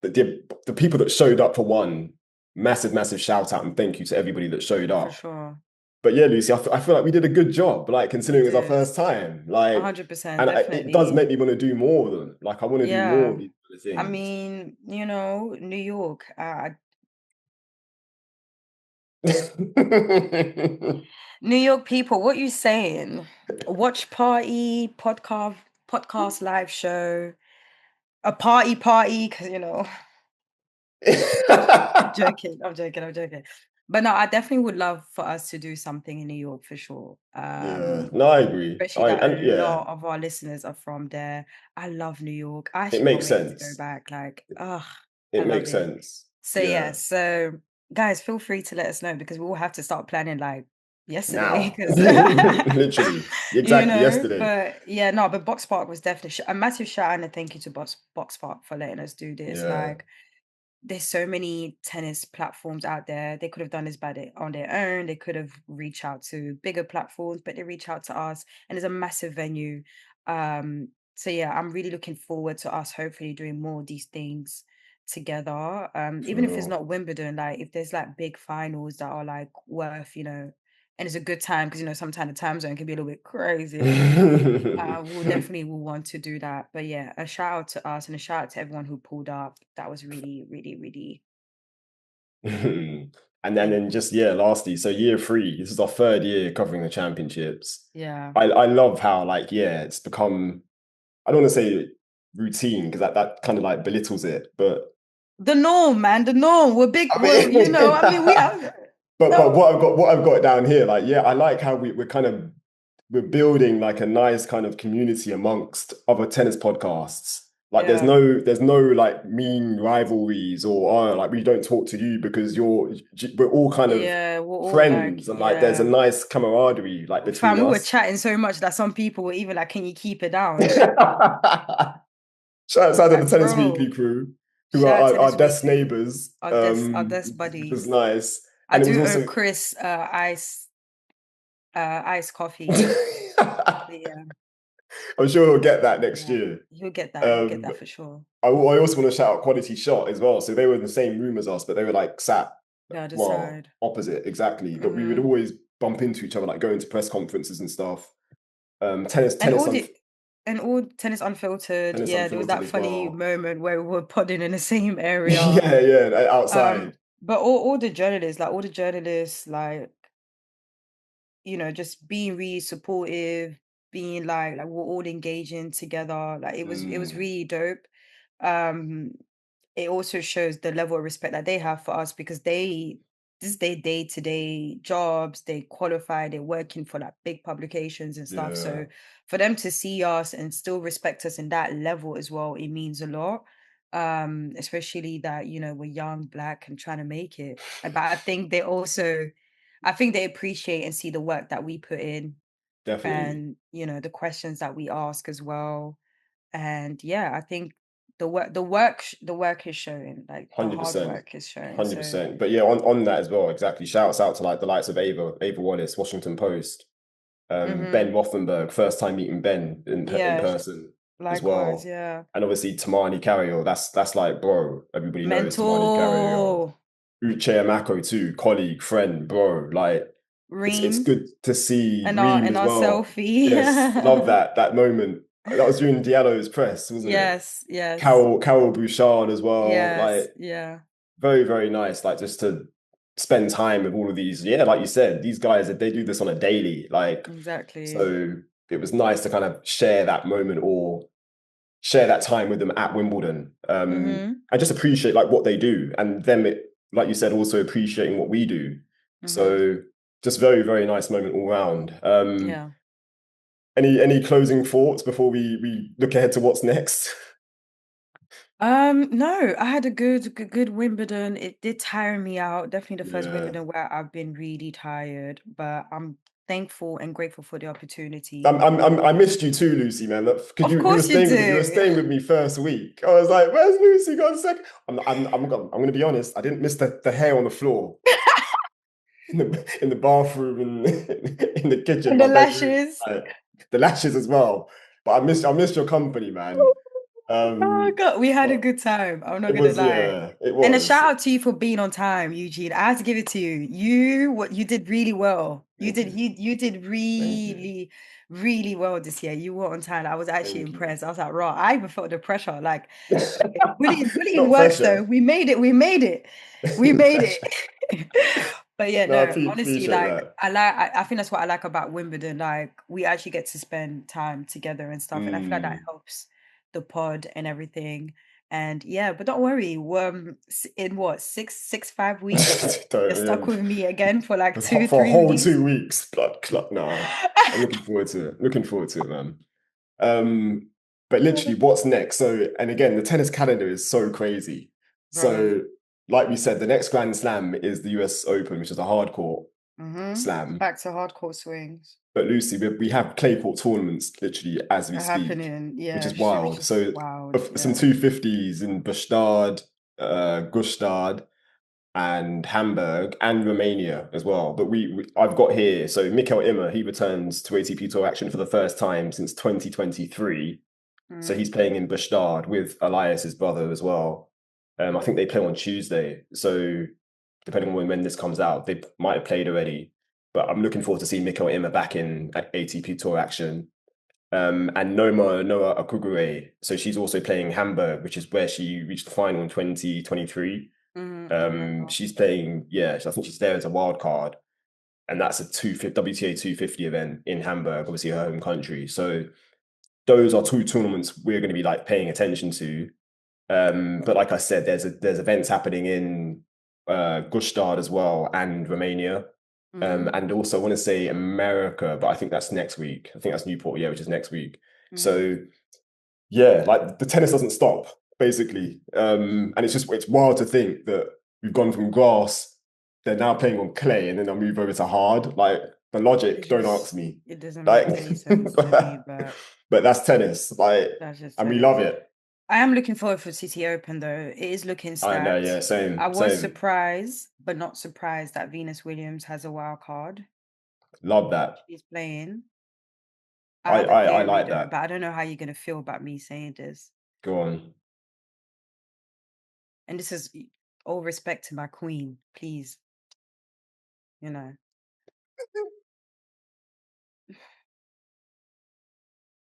the people that showed up for one, massive shout out and thank you to everybody that showed for up. sure. But yeah, Lucy, I feel like we did a good job, like We considering it was our did. first time, like, 100%, and it does definitely. make me want to do more of them. Like, I want to do more of Yeah. these kind of I things. mean, New York, New York people, what you saying? Watch party, podcast live show, a party, because I'm joking. But no, I definitely would love for us to do something in New York for sure. Yeah, no, I agree. Especially that a And yeah, lot of our listeners are from there. I love New York. I it actually can't makes wait to go sense. back. Like, I It love makes it. sense. So yeah, Yeah. so guys, feel free to let us know because we will have to start planning like yesterday Now, because literally, exactly yesterday. but yeah, no, but Box Park was definitely a massive shout out and a thank you to Box Park for letting us do this. Yeah, Like there's so many tennis platforms out there. They could have done this on their own. They could have reached out to bigger platforms, but they reach out to us, and it's a massive venue. So yeah, I'm really looking forward to us hopefully doing more of these things together. for Even if it's real. not Wimbledon, like if there's like big finals that are like worth, and it's a good time because sometimes the time zone can be a little bit crazy. We'll definitely will want to do that. But yeah, a shout out to us and a shout out to everyone who pulled up. That was really, really, really And thank then just yeah, lastly, so year three, this is our third year covering the championships. yeah. I love how like yeah, it's become I don't want to say routine because that kind of like belittles it, but The norm, man, the norm. We're big, I mean, I mean, we are but no. what I've got down here, like yeah, I like how we're kind of we're building like a nice kind of community amongst other tennis podcasts. Like Yeah. there's no like mean rivalries or oh, like we don't talk to you because we're all kind of Yeah, we're all like, friends and like there's a yeah. nice camaraderie like between Fam, we were us. chatting so much that some people were even like, can you keep it down? Shout out to the Like, Tennis Weekly bro, crew, who are shout out our Tennis desk Weekly, neighbors. our desk Which was buddies. nice. I And it was do owe also Chris iced coffee. But yeah, I'm sure he'll get that next yeah. year. He'll get that. He'll get Um, that for sure. I also want to shout out Quality Shot as well. So they were in the same room as us, but they were like sat, The other well, side. opposite exactly. But we would Mm-hmm. always bump into each other, like going to press conferences and stuff. And all tennis unfiltered. tennis Yeah, there was unfiltered that as funny well. moment where we were podding in the same area. Yeah, yeah, outside. But all the journalists, like, just being really supportive, being like we're all engaging together. Like it was Mm, really dope. Um, it also shows the level of respect that they have for us because this is their day-to-day jobs, they qualify, they're working for like big publications and stuff. yeah, So for them to see us and still respect us in that level as well, it means a lot. Especially that, we're young, black, and trying to make it. But I think they appreciate and see the work that we put in definitely. and, the questions that we ask as well. And yeah, I think the work is showing, like the hard 100%. work is showing. So 100%. But yeah, on that as well, exactly. Shouts out to like the likes of Ava Wallace, Washington Post, Ben mhm. Rothenberg, first time meeting Ben in Yeah, person as likewise, well. yeah. And obviously Tamani Carrier, that's like bro, everybody knows Tamani Carrier. Mental Uche Amako too, colleague, friend, bro. Like it's Reem good to see and our Reem and as our well. selfie. Yes, love that moment. That was during Diallo's press, wasn't it? Yes, yes, Carol Bouchard as well. yes, Like yeah, very, very nice. Like just to spend time with all of these. Yeah, like you said, these guys they do this on a daily. Like exactly. so, it was nice to kind of share that moment or share that time with them at Wimbledon. Mhm, And just appreciate like what they do, and them, like you said, also appreciating what we do. mhm, So just very, very nice moment all round. yeah. Any closing thoughts before we look ahead to what's next? No, I had a good Wimbledon. It did tire me out. Definitely the first Yeah. Wimbledon where I've been really tired, but I'm thankful and grateful for the opportunity. I missed you too, Lucy, man. Because Of you were course you staying with me. You were do. staying with me first week. I was like, "Where's Lucy? Got a sec?" I'm gonna be honest. I didn't miss the hair on the floor in the bathroom and in the kitchen, And the my bedroom, lashes. like, the lashes as well. But I missed your company, man. Oh God, we had a But good time. I'm not it gonna was lie. yeah, it And a shout was. out to you for being on time, Eugene. I have to give it to you. You did really well. You Thank did you, you did thank you, really, really well this year. You were on time. I was actually thank you. impressed. I was like, raw. I even felt the pressure. Like, okay, bullying Not works though. pressure. We made it. We made it. We made it. But yeah, No, I no, honestly, appreciate like that. I think that's what I like about Wimbledon. Like we actually get to spend time together and stuff. And I feel like that Mm. helps the pod and everything. And yeah, but don't worry. In what 5 weeks, you're stuck Don't, with me again for like yeah. two, For a three whole weeks. 2 weeks, blood clot. Nah, I'm looking forward to it. Looking forward to it, man. But literally, what's next? So, and again, the tennis calendar is so crazy. Bro. So, like we said, the next Grand Slam is the US Open, which is a hard court slam. Back to hardcore swings But Lucy, we have clay court tournaments literally as we are speak, happening. which Yeah, is which wild. is So, wild. some Yeah. 250s in Bastard, Gustad, and Hamburg and Romania as well. But I've got here, so Mikael Immer, he returns to ATP Tour action for the first time since 2023. So Mm, he's playing in Bastard with Elias's brother as well. I think they play on Tuesday. So depending on when this comes out, they might have played already. But I'm looking forward to seeing Mikael Immer back in ATP Tour action. And Noah Akugure. So she's also playing Hamburg, which is where she reached the final in 2023. I remember. She's playing, yeah, I think she's there as a wild card, and that's a WTA 250 event in Hamburg, obviously her home country. So those are two tournaments we're going to be like paying attention to. But like I said, there's events happening in Gstaad as well and Romania. Mm-hmm. And also I want to say America, but I think that's next week. I think that's Newport, yeah, which is next week. Mm-hmm. So yeah, like the tennis doesn't stop, basically. And it's wild to think that we've gone from grass, they're now playing on clay, and then they'll move over to hard. Like the It logic, don't ask just me. it doesn't Like, make any sense to me, but but that's tennis. Like, that's just and we love tennis. it. I am looking forward for City Open though. It is looking I know, yeah, stacked. I same, was same. surprised, but not surprised that Venus Williams has a wild card. Love that. She's playing. I have a I theory like though, that. but I don't know how you're gonna feel about me saying this. Go on. And this is all respect to my queen, please. You know.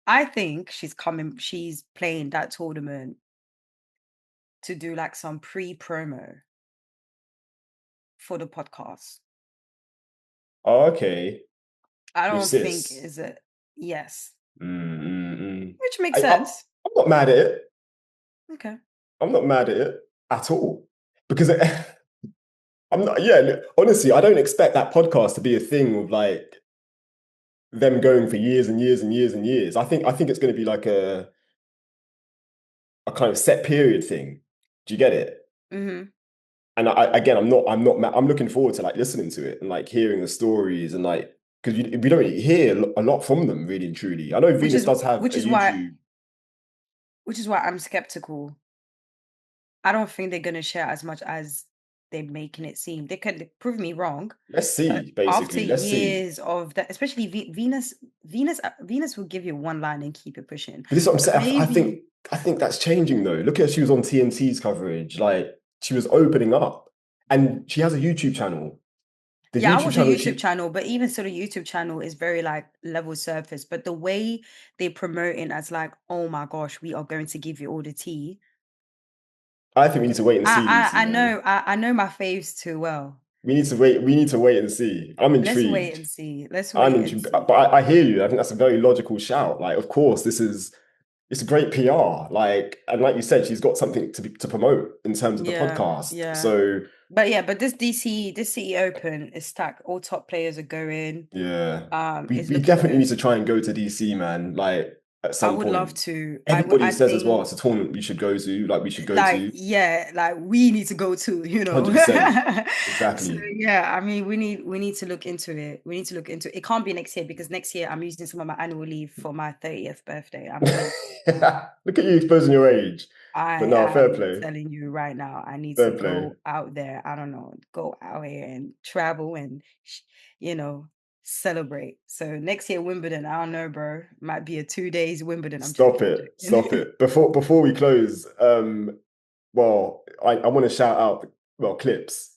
I think she's playing that tournament to do like some pre-promo for the podcast. Oh, okay. I With don't think sis. is it yes. Mm, mm, mm. Which makes sense. I'm not mad at it. Okay. I'm not mad at it at all because I'm not. Yeah, honestly, I don't expect that podcast to be a thing with like them going for years and years and years and years. I think it's going to be like a kind of set period thing. Do you get it? Mm-hmm. And I'm not. I'm looking forward to like listening to it and like hearing the stories and like because we don't really hear a lot from them really and truly. I know Which Venus is does have which a is why YouTube. which is why I'm skeptical. I don't think they're gonna share as much as they're making it seem. They could prove me wrong, Let's but see, after basically. Let's see. years of that, especially Venus will give you one line and keep it pushing. But this is what I'm But saying. maybe, I think that's changing though. Look at she was on TNT's coverage. Like she was opening up, and she has a YouTube channel. The yeah, I YouTube watch a channel YouTube she channel, but even so, the YouTube channel is very like level surface. But the way they promote it as like, oh my gosh, we are going to give you all the tea. I think we need to wait and see, Lucy, man. I know my faves too well. We need to wait. We need to wait and see. I'm Let's wait intrigued. and see. Let's I'm wait and intrigued. see. But I hear you. I think that's a very logical shout. Like, of course, it's a great PR. Like, and like you said, she's got something to promote in terms of the Yeah, podcast. yeah. So But yeah, but this City Open is stacked. All top players are going. yeah, It's we looking definitely need good. to try and go to DC, man. Like at I some would love point. to. Everybody I says as well, think it's a tournament we should go to. Like we should go like to yeah, like we need to go to, you know. 100%. So Exactly. yeah, I mean we need to look into it. We need to look into it. It can't be next year because next year I'm using some of my annual leave for my 30th birthday. I'm gonna Look at you exposing your age. But I no, fair am play. telling you right now, I need to Fair play. go out there. I don't know, go out here and travel and, you know, celebrate. So next year, Wimbledon, I don't know, bro. Might be a 2 days Wimbledon. I'm Stop joking. it. I'm Stop joking. it. Before we close, well, I want to shout out Clips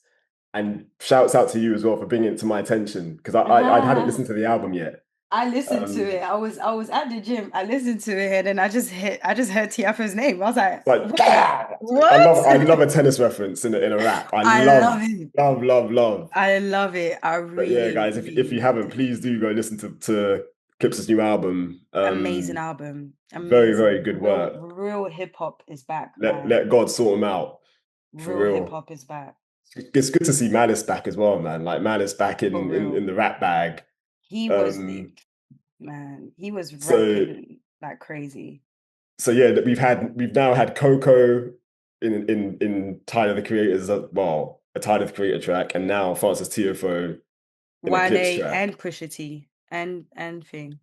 and shouts out to you as well for bringing it to my attention because I hadn't listened to the album yet. I listened to Um it. I was at the gym. I listened to it, and then I just heard Tiafoe's name. I was like, like wait, I what? love a tennis reference in a rap. I I love love it. love love love. I love it. I But yeah, really, guys, if you really haven't, do. please do go listen to Clips' new album. Amazing album. Very, very Amazing. good work. Real hip hop is back, man. Let God sort him out for Real hip real. hop is back. It's good to see Malice back as well, man. Like Malice back For in real. the rap bag. He was Um, man, he was so rapping like crazy. so yeah, that we've now had Coco in Tyler the Creator's well, a Tyler the Creator track, and now Francis Tiafoe in a Clips Wale track. and Pusha T and thing.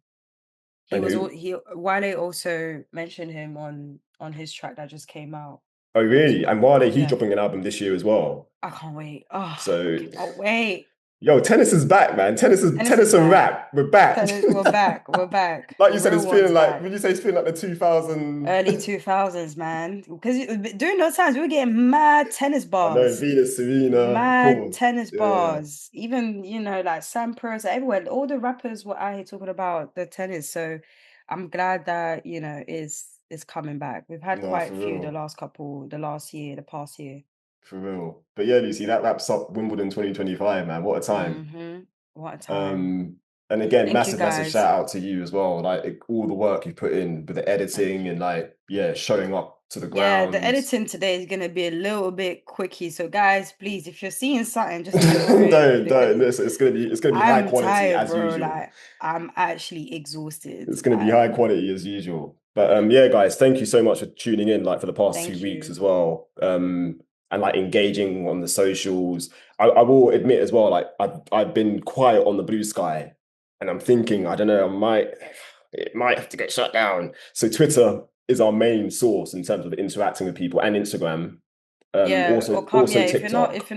He And was who? all he Wale also mentioned him on his track that just came out Oh, as really? And well. Wale, he's Yeah. dropping an album this year as well. I can't wait. Oh, So, cannot wait. yo, tennis is back, man. Tennis is Tennis and back. rap. We're back. We're back. We're back. Like The you said, real it's feeling one's like. back. Would you say it's feeling like the 2000? Early 2000s, man. Because during those times, we were getting mad tennis I know bars. Venus, Serena, of Mad course. tennis Yeah, bars. Even, you know, like Sam Pros, everywhere. All the rappers were out here talking about the tennis. So I'm glad that, you know, is coming back. We've had no, quite for a few real, the last year, the past year. for real. But yeah, Lucy, that wraps up Wimbledon 2025, man. What a time. Mm-hmm. What a time. Um, and again, Thank you massive guys. shout out to you as well. Like all the work you put in with the Thank editing you. and like, yeah, showing up to the Yeah, the ground. editing today is gonna be a little bit quickie. So guys, please, if you're seeing something, just ignore it Don't. because It's gonna be high I'm quality tired, as bro. usual. Like I'm actually exhausted. It's gonna be high quality as usual. But yeah, guys, thank you so much for tuning in, like for the past two Thank weeks you. as well. And like engaging on the socials. I will admit as well, like I've been quiet on the blue sky, and I'm thinking, I don't know, it might have to get shut down. So Twitter is our main source in terms of interacting with people, and Instagram. Yeah, or come. Also Yeah, if TikTok. you're not if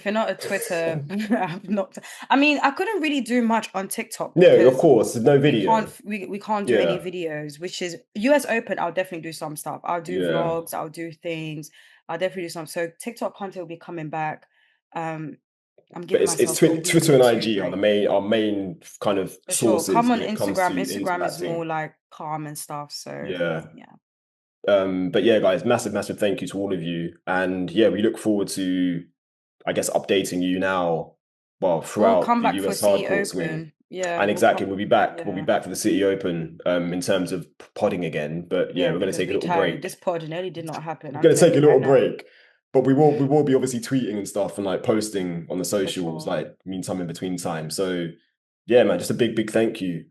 you're not a Twitter, I'm not. I mean, I couldn't really do much on TikTok Yeah, of because course, there's no video. we can't do any Yeah, videos. Which is US Open. I'll definitely do some stuff. I'll do yeah. vlogs. I'll do things. I'll definitely do some. So TikTok content will be coming back. Um, I'm But giving myself a week Twitter or and two IG are break. our main kind of For sure. sources Come on when it comes Instagram. to Instagram is more interacting. like calm and stuff. So Yeah. yeah. But yeah, guys, massive thank you to all of you. And yeah, we look forward to, I guess, updating you now, well, We'll throughout come the back for US City hardcourt swing. Open. Yeah, And we'll exactly, come. we'll be Yeah. back for the City Open in terms of podding again. But yeah, Yeah, we're gonna because take a we little tired. break. This pod nearly did not happen. We're I'm gonna take telling a you right little now. break. But we will be obviously tweeting and stuff and like posting on the For socials, sure. like meantime in between time. So yeah, man, just a big thank you.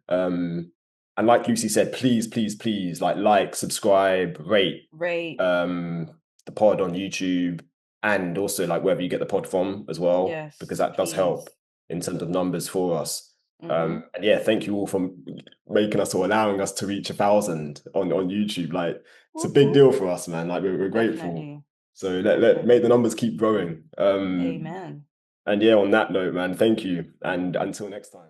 And like Lucy said, please subscribe, rate Rate. um the pod on YouTube and also like wherever you get the pod from as well, because Yes, that does help please. in terms of numbers for us. Mm-hmm. And yeah, thank you all for making us or allowing us to reach 1,000 on YouTube. Like it's a Whoop, big whoop. deal for us, man. Like we're grateful. Definitely. So let make the Definitely. numbers keep growing. Amen. And yeah, on that note, man, thank you. And until next time.